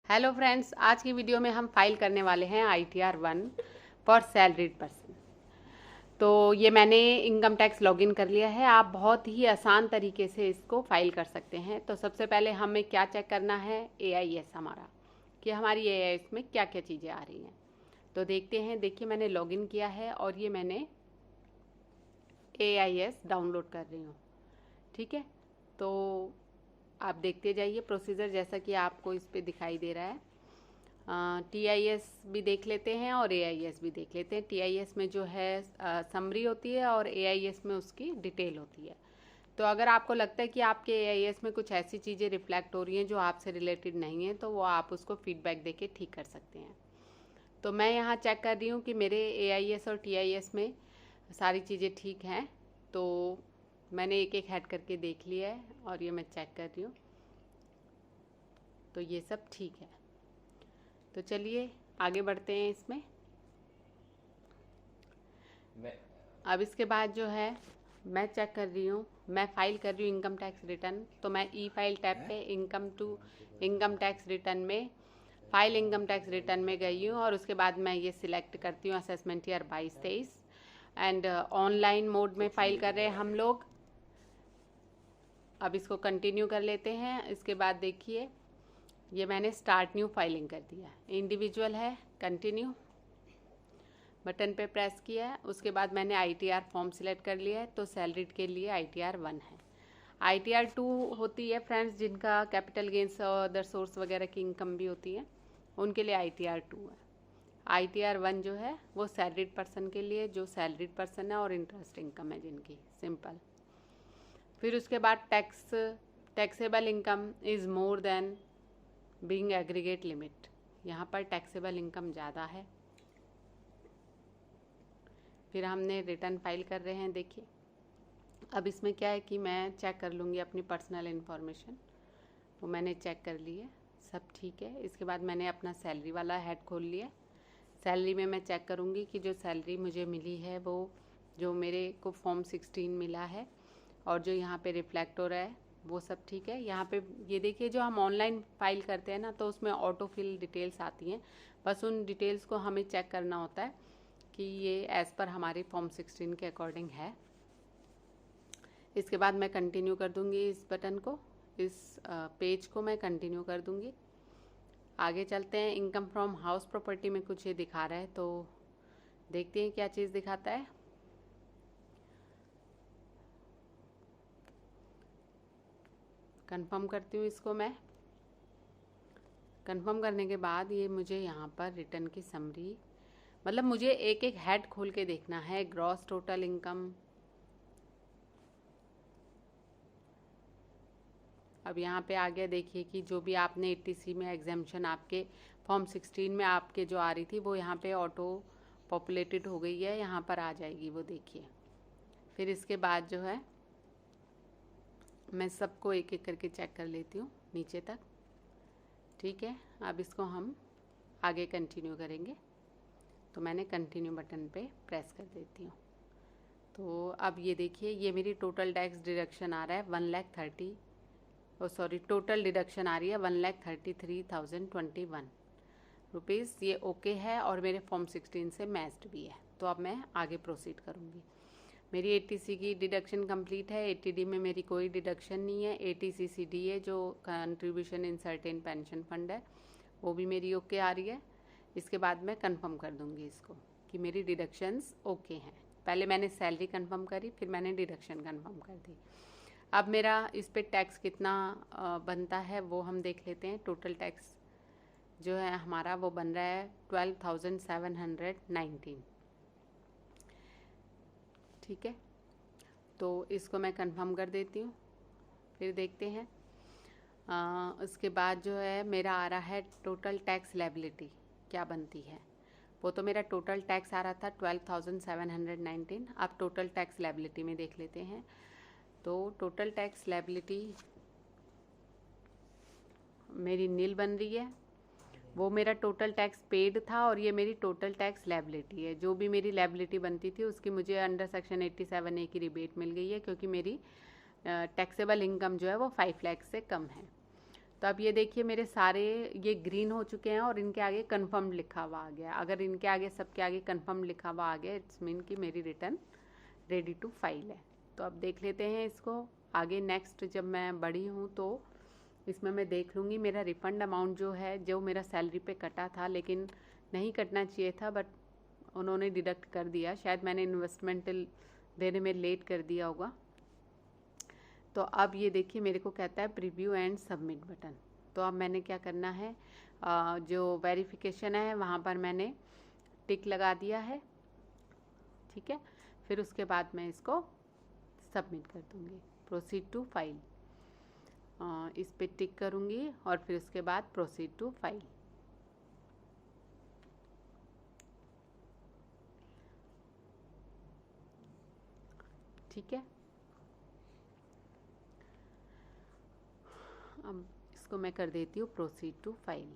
Hello friends, आज की video में हम फाइल करने वाले हैं ITR-1 फॉर सैलरीड पर्सन। तो ये मैंने इनकम टैक्स लॉगिन कर लिया है। आप बहुत ही आसान तरीके से इसको फाइल कर सकते हैं। तो सबसे पहले हमें क्या चेक करना है, AIS हमारा, कि हमारी AIS में क्या क्या चीज़ें आ रही हैं। तो देखते हैं। देखिए, मैंने लॉगिन किया है और ये मैंने AIS डाउनलोड कर रही हूँ। ठीक है, तो आप देखते जाइए प्रोसीजर, जैसा कि आपको इस पर दिखाई दे रहा है। TIS भी देख लेते हैं और AIS भी देख लेते हैं। TIS में जो है समरी होती है और AIS में उसकी डिटेल होती है। तो अगर आपको लगता है कि आपके AIS में कुछ ऐसी चीज़ें रिफ्लेक्ट हो रही हैं जो आपसे रिलेटेड नहीं है, तो वो आप उसको फीडबैक देके ठीक कर सकते हैं। तो मैं यहाँ चेक कर रही हूँ कि मेरे AIS और TIS में सारी चीज़ें ठीक हैं। तो मैंने एक एक हेड करके देख लिया है और ये मैं चेक कर रही हूँ। तो ये सब ठीक है। तो चलिए आगे बढ़ते हैं इसमें। अब इसके बाद जो है मैं चेक कर रही हूँ, मैं फाइल कर रही हूँ इनकम टैक्स रिटर्न। तो मैं ई फाइल टैब पे इनकम टैक्स रिटर्न में फाइल इनकम टैक्स रिटर्न में गई हूँ और उसके बाद मैं ये सिलेक्ट करती हूँ assessment year 22-23 and online mode में फाइल कर रहे हैं हम लोग। अब इसको कंटिन्यू कर लेते हैं। इसके बाद देखिए, ये मैंने स्टार्ट न्यू फाइलिंग कर दिया है, इंडिविजुअल है, कंटिन्यू बटन पे प्रेस किया है। उसके बाद मैंने ITR फॉर्म सिलेक्ट कर लिया है। तो सैलरीड के लिए ITR-1 है। ITR-2 होती है फ्रेंड्स जिनका कैपिटल गेंस और अदर सोर्स वगैरह की इनकम भी होती है, उनके लिए ITR-2 है। ITR-1 जो है वो सैलरीड पर्सन के लिए, जो सैलरीड पर्सन है और इंटरेस्ट इनकम है जिनकी, सिंपल। फिर उसके बाद taxable income is more than being aggregate limit. यहाँ पर टैक्सेबल इनकम ज़्यादा है। फिर हमने रिटर्न फाइल कर रहे हैं। देखिए, अब इसमें क्या है कि मैं चेक कर लूँगी अपनी पर्सनल इन्फॉर्मेशन। वो मैंने चेक कर ली है, सब ठीक है। इसके बाद मैंने अपना सैलरी वाला हेड खोल लिया। सैलरी में मैं चेक करूँगी कि जो सैलरी मुझे मिली है वो जो मेरे को फॉर्म 16 मिला है और जो यहाँ पे रिफ्लेक्ट हो रहा है वो सब ठीक है। यहाँ पे ये देखिए, जो हम ऑनलाइन फाइल करते हैं ना, तो उसमें ऑटो फिल डिटेल्स आती हैं। बस उन डिटेल्स को हमें चेक करना होता है कि ये एज़ पर हमारी फॉर्म 16 के अकॉर्डिंग है। इसके बाद मैं कंटिन्यू कर दूंगी इस बटन को, इस पेज को मैं कंटिन्यू कर दूंगी। आगे चलते हैं। इनकम फ्रॉम हाउस प्रॉपर्टी में कुछ ये दिखा रहा है, तो देखते हैं क्या चीज़ दिखाता है। कंफर्म करती हूँ इसको मैं। कंफर्म करने के बाद ये मुझे यहाँ पर रिटर्न की समरी, मतलब मुझे एक एक हेड खोल के देखना है। ग्रॉस टोटल इनकम, अब यहाँ पे आ गया। देखिए कि जो भी आपने 80C में एग्जाम्पशन आपके फॉर्म 16 में आपके जो आ रही थी वो यहाँ पे ऑटो पॉपुलेटेड हो गई है, यहाँ पर आ जाएगी वो, देखिए। फिर इसके बाद जो है मैं सबको एक एक करके चेक कर लेती हूँ नीचे तक। ठीक है, अब इसको हम आगे कंटिन्यू करेंगे। तो मैंने कंटिन्यू बटन पे प्रेस कर देती हूँ। तो अब ये देखिए, ये मेरी टोटल टैक्स डिडक्शन आ रहा है 1,30,000 टोटल डिडक्शन आ रही है 1,33,021 रुपीज़। ये ओके है और मेरे फॉर्म 16 से मैच्ड भी है। तो अब मैं आगे प्रोसीड करूँगी। मेरी 80C की डिडक्शन कंप्लीट है। 80D में मेरी कोई डिडक्शन नहीं है। 80CCD है जो contribution in certain pension fund है, वो भी मेरी ओके आ रही है। इसके बाद मैं कंफर्म कर दूँगी इसको कि मेरी डिडक्शंस ओके हैं। पहले मैंने सैलरी कंफर्म करी, फिर मैंने डिडक्शन कंफर्म कर दी। अब मेरा इस पे टैक्स कितना बनता है वो हम देख लेते हैं। टोटल टैक्स जो है हमारा वो बन रहा है 12,719। ठीक है, तो इसको मैं कंफर्म कर देती हूँ। फिर देखते हैं। उसके बाद जो है मेरा आ रहा है टोटल टैक्स लायबिलिटी क्या बनती है। वो तो मेरा टोटल टैक्स आ रहा था 12,719। अब टोटल टैक्स लायबिलिटी में देख लेते हैं। तो टोटल टैक्स लायबिलिटी मेरी नील बन रही है। वो मेरा टोटल टैक्स पेड था और ये मेरी टोटल टैक्स लायबिलिटी है। जो भी मेरी लायबिलिटी बनती थी उसकी मुझे अंडर सेक्शन 87A की रिबेट मिल गई है, क्योंकि मेरी टैक्सेबल इनकम जो है वो 5 लाख से कम है। तो अब ये देखिए मेरे सारे ये ग्रीन हो चुके हैं और इनके आगे कंफर्म लिखा हुआ आ गया। अगर इनके आगे सबके आगे कंफर्म लिखा हुआ आ गया, इट्स मीन कि मेरी रिटर्न रेडी टू फाइल है। तो अब देख लेते हैं इसको आगे। नेक्स्ट जब मैं बड़ी हूँ तो इसमें मैं देख लूँगी मेरा रिफ़ंड अमाउंट जो है, जो मेरा सैलरी पे कटा था लेकिन नहीं कटना चाहिए था, बट उन्होंने डिडक्ट कर दिया। शायद मैंने इन्वेस्टमेंट देने में लेट कर दिया होगा। तो अब ये देखिए मेरे को कहता है प्रीव्यू एंड सबमिट बटन। तो अब मैंने क्या करना है, जो वेरिफिकेशन है वहाँ पर मैंने टिक लगा दिया है, ठीक है। फिर उसके बाद मैं इसको सबमिट कर दूँगी, प्रोसीड टू फाइल, इस पे टिक करूँगी और फिर उसके बाद प्रोसीड टू फाइल। ठीक है, अब इसको मैं कर देती हूँ proceed to file,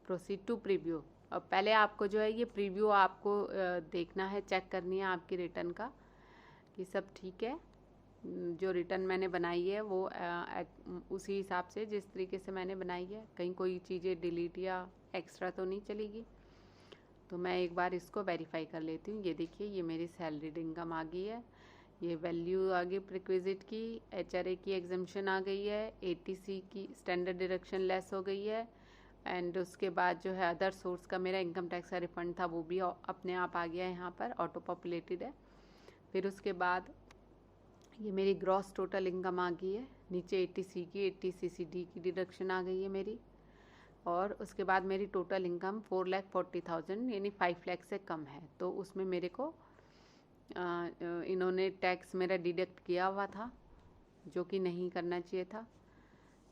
proceed to preview. अब पहले आपको जो है ये प्रीव्यू आपको देखना है, चेक करनी है आपकी रिटर्न का कि सब ठीक है। जो रिटर्न मैंने बनाई है वो उसी हिसाब से जिस तरीके से मैंने बनाई है, कहीं कोई चीज़ें डिलीट या एक्स्ट्रा तो नहीं चलेगी। तो मैं एक बार इसको वेरीफाई कर लेती हूँ। ये देखिए ये मेरी सैलरीड इनकम आ गई है, ये वैल्यू आ गई प्रिक्विजिट की, HRA की एग्जम्पशन आ गई है, ATC की स्टैंडर्ड डिडक्शन लेस हो गई है, एंड उसके बाद जो है अदर सोर्स का मेरा इनकम टैक्स का रिफंड था वो भी अपने आप आ गया है, यहाँ पर ऑटो पॉपुलेटेड है। फिर उसके बाद ये मेरी ग्रॉस टोटल इनकम आ गई है, नीचे 80C की 80CCD की डिडक्शन आ गई है मेरी, और उसके बाद मेरी टोटल इनकम 4,40,000 यानी 5 लाख से कम है। तो उसमें मेरे को इन्होंने टैक्स मेरा डिडक्ट किया हुआ था जो कि नहीं करना चाहिए था,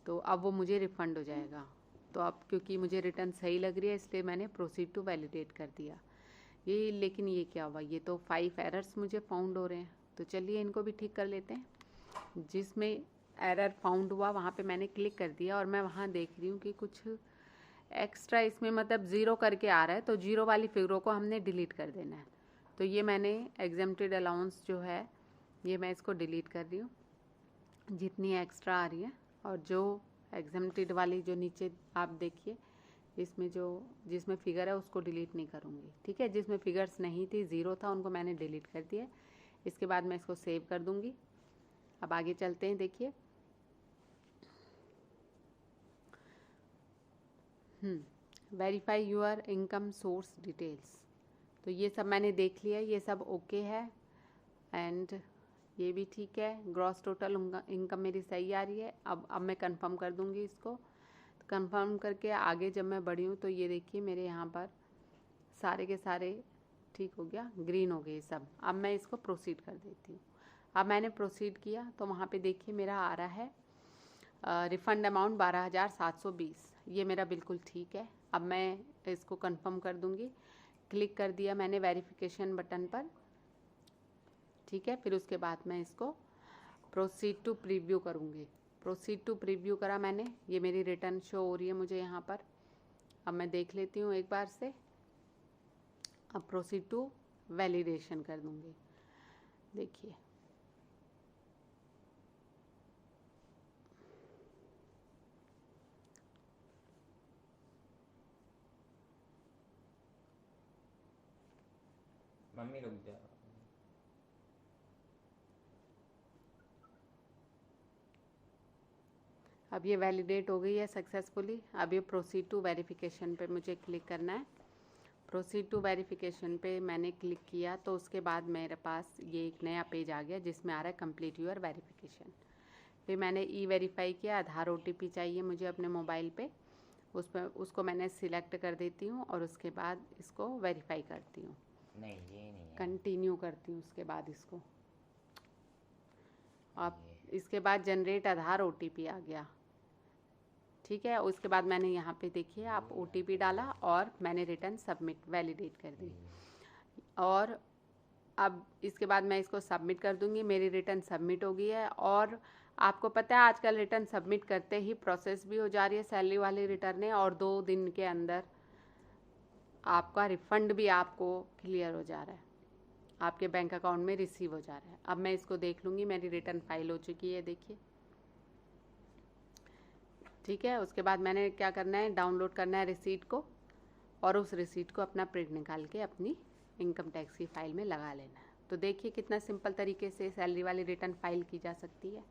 तो अब वो मुझे रिफ़ंड हो जाएगा। तो अब क्योंकि मुझे रिटर्न सही लग रही है इसलिए मैंने प्रोसीड टू वैलिडेट कर दिया ये। लेकिन ये क्या हुआ, ये तो 5 एरर्स मुझे फाउंड हो रहे हैं, तो चलिए इनको भी ठीक कर लेते हैं। जिसमें एरर फाउंड हुआ वहाँ पे मैंने क्लिक कर दिया और मैं वहाँ देख रही हूँ कि कुछ एक्स्ट्रा इसमें मतलब ज़ीरो करके आ रहा है, तो ज़ीरो वाली फिगरों को हमने डिलीट कर देना है। तो ये मैंने एग्जेम्प्टेड अलाउंस जो है ये मैं इसको डिलीट कर रही हूँ जितनी एक्स्ट्रा आ रही है, और जो एग्जेम्प्टेड वाली जो नीचे आप देखिए इसमें जो जिसमें फिगर है उसको डिलीट नहीं करूँगी, ठीक है। जिसमें फिगर्स नहीं थी, ज़ीरो था, उनको मैंने डिलीट कर दिया। इसके बाद मैं इसको सेव कर दूँगी। अब आगे चलते हैं, देखिए verify your income source details. तो ये सब मैंने देख लिया, ये सब ओके है, एंड ये भी ठीक है। ग्रॉस टोटल इनकम मेरी सही आ रही है। अब मैं कंफर्म कर दूंगी इसको। तो कंफर्म करके आगे जब मैं बढ़ी हूँ तो ये देखिए मेरे यहाँ पर सारे के सारे ठीक हो गया, ग्रीन हो गए सब। अब मैं इसको प्रोसीड कर देती हूँ। अब मैंने प्रोसीड किया तो वहाँ पे देखिए मेरा आ रहा है रिफ़ंड अमाउंट 12,720, ये मेरा बिल्कुल ठीक है। अब मैं इसको कंफर्म कर दूंगी, क्लिक कर दिया मैंने वेरिफिकेशन बटन पर, ठीक है। फिर उसके बाद मैं इसको प्रोसीड टू प्रीव्यू करूँगी। प्रोसीड टू प्रीव्यू करा मैंने, ये मेरी रिटर्न शो हो रही है मुझे यहाँ पर। अब मैं देख लेती हूँ एक बार से। अब प्रोसीड टू वैलिडेशन कर दूँगी, देखिए मम्मी रुक जा। अब ये वैलिडेट हो गई है सक्सेसफुली। अब ये प्रोसीड टू वेरिफिकेशन पे मुझे क्लिक करना है। प्रोसीड टू वेरिफिकेशन पे मैंने क्लिक किया तो उसके बाद मेरे पास ये एक नया पेज आ गया जिसमें आ रहा है कंप्लीट यूर वेरिफिकेशन। फिर मैंने वेरीफाई किया, आधार OTP चाहिए मुझे अपने मोबाइल पे, उस पर उसको मैंने सिलेक्ट कर देती हूँ और उसके बाद इसको वेरीफाई करती हूँ। नहीं ये नहीं है। कंटिन्यू करती हूँ उसके बाद इसको। अब इसके बाद जनरेट आधार OTP आ गया, ठीक है। उसके बाद मैंने यहाँ पे देखिए आप OTP डाला और मैंने रिटर्न सबमिट वैलिडेट कर दी। और अब इसके बाद मैं इसको सबमिट कर दूंगी। मेरी रिटर्न सबमिट हो गई है। और आपको पता है आजकल रिटर्न सबमिट करते ही प्रोसेस भी हो जा रही है सैलरी वाली रिटर्नें, और 2 दिन के अंदर आपका रिफ़ंड भी आपको क्लियर हो जा रहा है, आपके बैंक अकाउंट में रिसीव हो जा रहा है। अब मैं इसको देख लूँगी, मेरी रिटर्न फाइल हो चुकी है, देखिए ठीक है। उसके बाद मैंने क्या करना है, डाउनलोड करना है रिसीट को, और उस रिसीट को अपना प्रिंट निकाल के अपनी इनकम टैक्स की फ़ाइल में लगा लेना है। तो देखिए कितना सिंपल तरीके से सैलरी वाली रिटर्न फाइल की जा सकती है।